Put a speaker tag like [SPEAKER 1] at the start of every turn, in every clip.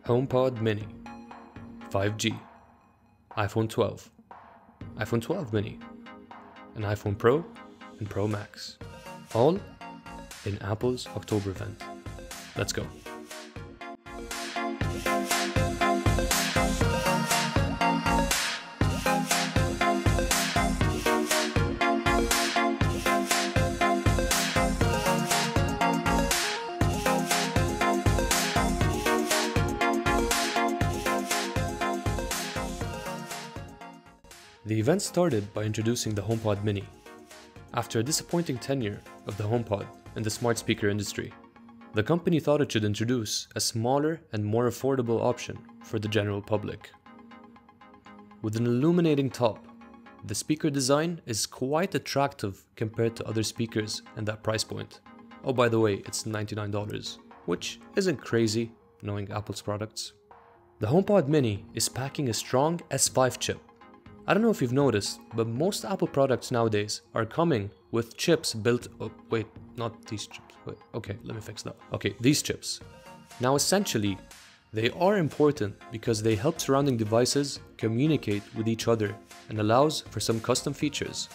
[SPEAKER 1] HomePod Mini, 5G, iPhone 12, iPhone 12 Mini, an iPhone Pro and Pro Max, all in Apple's October event. Let's go. The event started by introducing the HomePod Mini. After a disappointing tenure of the HomePod in the smart speaker industry, the company thought it should introduce a smaller and more affordable option for the general public. With an illuminating top, the speaker design is quite attractive compared to other speakers in that price point. Oh, by the way, it's $99, which isn't crazy knowing Apple's products. The HomePod Mini is packing a strong S5 chip. I don't know if you've noticed, but most Apple products nowadays are coming with chips built... Oh, wait, not these chips. Wait, okay, let me fix that. Okay, these chips. Now essentially, they are important because they help surrounding devices communicate with each other and allows for some custom features.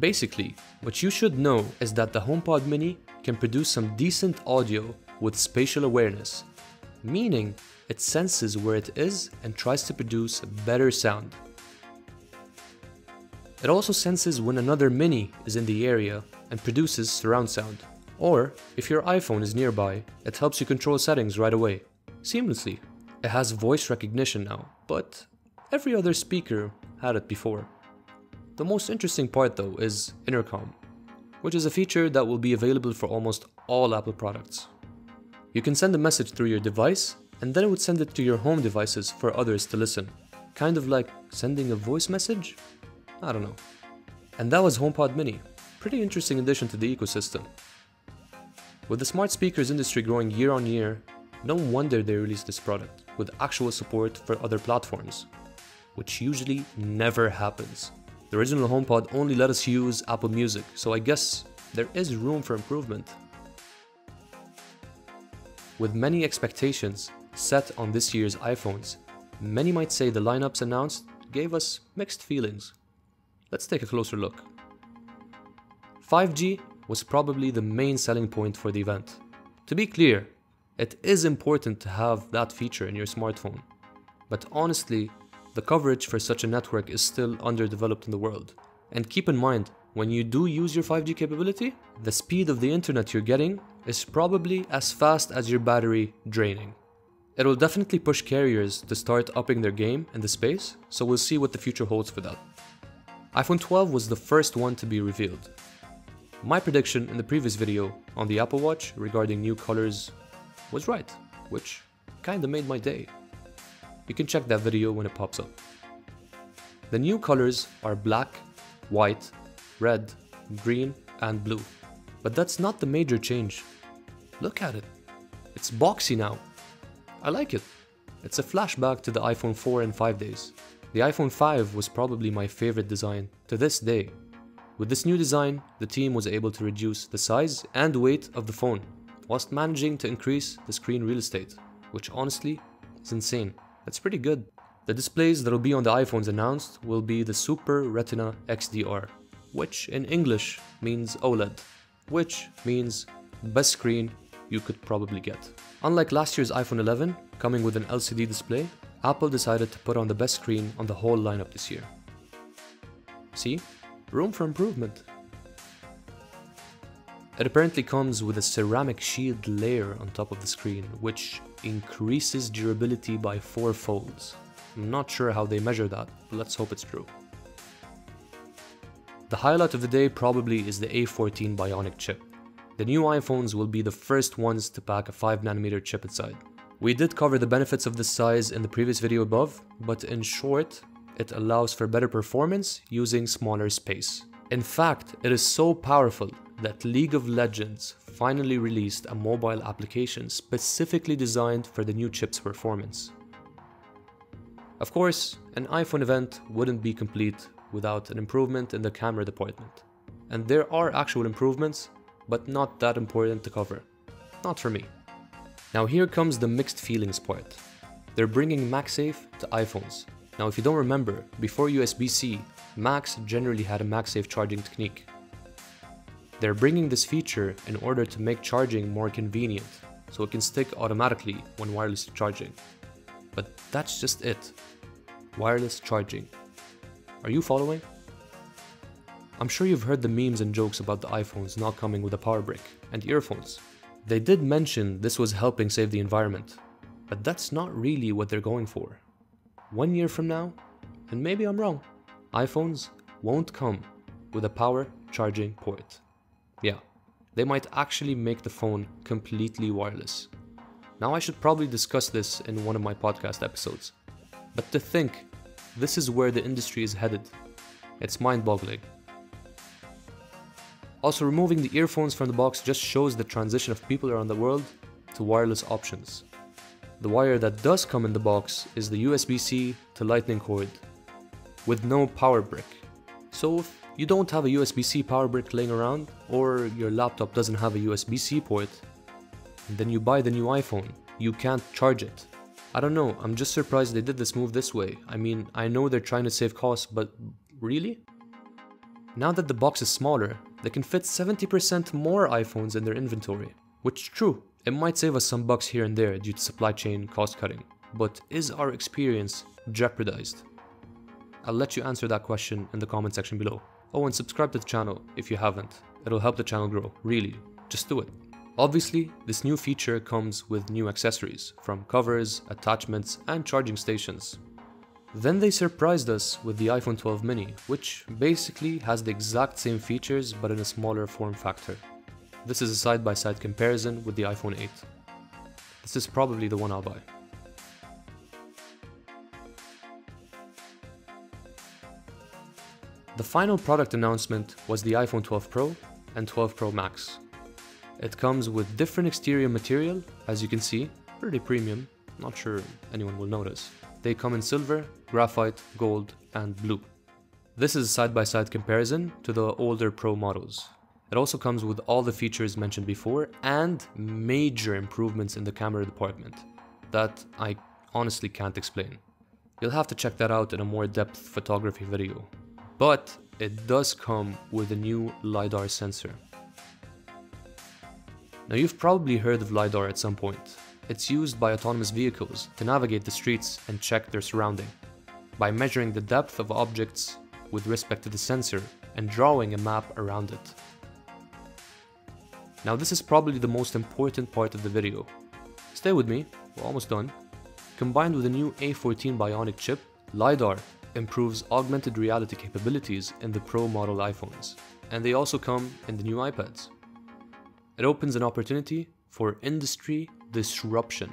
[SPEAKER 1] Basically, what you should know is that the HomePod Mini can produce some decent audio with spatial awareness, meaning it senses where it is and tries to produce a better sound. It also senses when another Mini is in the area and produces surround sound. Or, if your iPhone is nearby, it helps you control settings right away, seamlessly. It has voice recognition now, but every other speaker had it before. The most interesting part though is intercom, which is a feature that will be available for almost all Apple products. You can send a message through your device and then it would send it to your home devices for others to listen. Kind of like sending a voice message? I don't know. And that was HomePod Mini. Pretty interesting addition to the ecosystem. With the smart speakers industry growing year on year, no wonder they released this product with actual support for other platforms, which usually never happens. The original HomePod only let us use Apple Music, so I guess there is room for improvement. With many expectations set on this year's iPhones, many might say the lineups announced gave us mixed feelings. Let's take a closer look. 5G was probably the main selling point for the event. To be clear, it is important to have that feature in your smartphone, but honestly, the coverage for such a network is still underdeveloped in the world. And keep in mind, when you do use your 5G capability, the speed of the internet you're getting is probably as fast as your battery draining. It will definitely push carriers to start upping their game in the space, so we'll see what the future holds for that. iPhone 12 was the first one to be revealed. My prediction in the previous video on the Apple Watch regarding new colors was right, which kinda made my day. You can check that video when it pops up. The new colors are black, white, red, green, and blue. But that's not the major change. Look at it. It's boxy now. I like it. It's a flashback to the iPhone 4 and 5 days. The iPhone 5 was probably my favorite design to this day. With this new design, the team was able to reduce the size and weight of the phone, whilst managing to increase the screen real estate, which honestly is insane. That's pretty good. The displays that will be on the iPhones announced will be the Super Retina XDR, which in English means OLED, which means best screen you could probably get. Unlike last year's iPhone 11, coming with an LCD display, Apple decided to put on the best screen on the whole lineup this year. See? Room for improvement. It apparently comes with a ceramic shield layer on top of the screen, which increases durability by 4 folds. I'm not sure how they measure that, but let's hope it's true. The highlight of the day probably is the A14 Bionic chip. The new iPhones will be the first ones to pack a 5nm chip inside. We did cover the benefits of this size in the previous video above, but in short, it allows for better performance using smaller space. In fact, it is so powerful that League of Legends finally released a mobile application specifically designed for the new chip's performance. Of course, an iPhone event wouldn't be complete without an improvement in the camera department. And there are actual improvements, but not that important to cover. Not for me. Now here comes the mixed feelings part. They're bringing MagSafe to iPhones. Now if you don't remember, before USB-C, Macs generally had a MagSafe charging technique. They're bringing this feature in order to make charging more convenient, so it can stick automatically when wireless charging. But that's just it. Wireless charging. Are you following? I'm sure you've heard the memes and jokes about the iPhones not coming with a power brick and earphones. They did mention this was helping save the environment, but that's not really what they're going for. 1 year from now, and maybe I'm wrong, iPhones won't come with a power charging port. Yeah, they might actually make the phone completely wireless. Now I should probably discuss this in one of my podcast episodes, but to think this is where the industry is headed, it's mind-boggling. Also, removing the earphones from the box just shows the transition of people around the world to wireless options. The wire that does come in the box is the USB-C to Lightning cord with no power brick. So if you don't have a USB-C power brick laying around, or your laptop doesn't have a USB-C port, and then you buy the new iPhone, you can't charge it. I don't know, I'm just surprised they did this move this way. I mean, I know they're trying to save costs, but really? Now that the box is smaller, they can fit 70% more iPhones in their inventory. Which, true, it might save us some bucks here and there due to supply chain cost cutting, but is our experience jeopardized? I'll let you answer that question in the comment section below. Oh, and subscribe to the channel if you haven't. It'll help the channel grow, really, just do it. Obviously, this new feature comes with new accessories, from covers, attachments, and charging stations. Then they surprised us with the iPhone 12 mini, which basically has the exact same features but in a smaller form factor. This is a side-by-side comparison with the iPhone 8. This is probably the one I'll buy. The final product announcement was the iPhone 12 Pro and 12 Pro Max. It comes with different exterior material, as you can see, pretty premium, not sure anyone will notice. They come in silver, graphite, gold, and blue. This is a side-by-side comparison to the older Pro models. It also comes with all the features mentioned before and major improvements in the camera department that I honestly can't explain. You'll have to check that out in a more depth photography video. But it does come with a new LiDAR sensor. Now you've probably heard of LiDAR at some point. It's used by autonomous vehicles to navigate the streets and check their surrounding, by measuring the depth of objects with respect to the sensor and drawing a map around it. Now this is probably the most important part of the video. Stay with me, we're almost done. Combined with a new A14 Bionic chip, LiDAR improves augmented reality capabilities in the Pro model iPhones, and they also come in the new iPads. It opens an opportunity for industry disruption.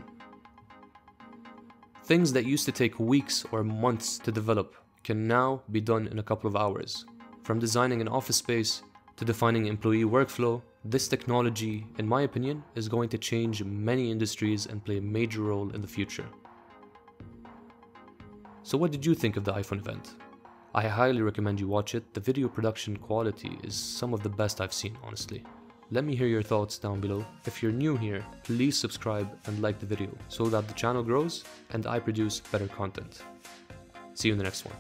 [SPEAKER 1] Things that used to take weeks or months to develop can now be done in a couple of hours. From designing an office space to defining employee workflow, this technology, in my opinion, is going to change many industries and play a major role in the future. So what did you think of the iPhone event? I highly recommend you watch it. The video production quality is some of the best I've seen, honestly. Let me hear your thoughts down below. If you're new here, please subscribe and like the video so that the channel grows and I produce better content. See you in the next one.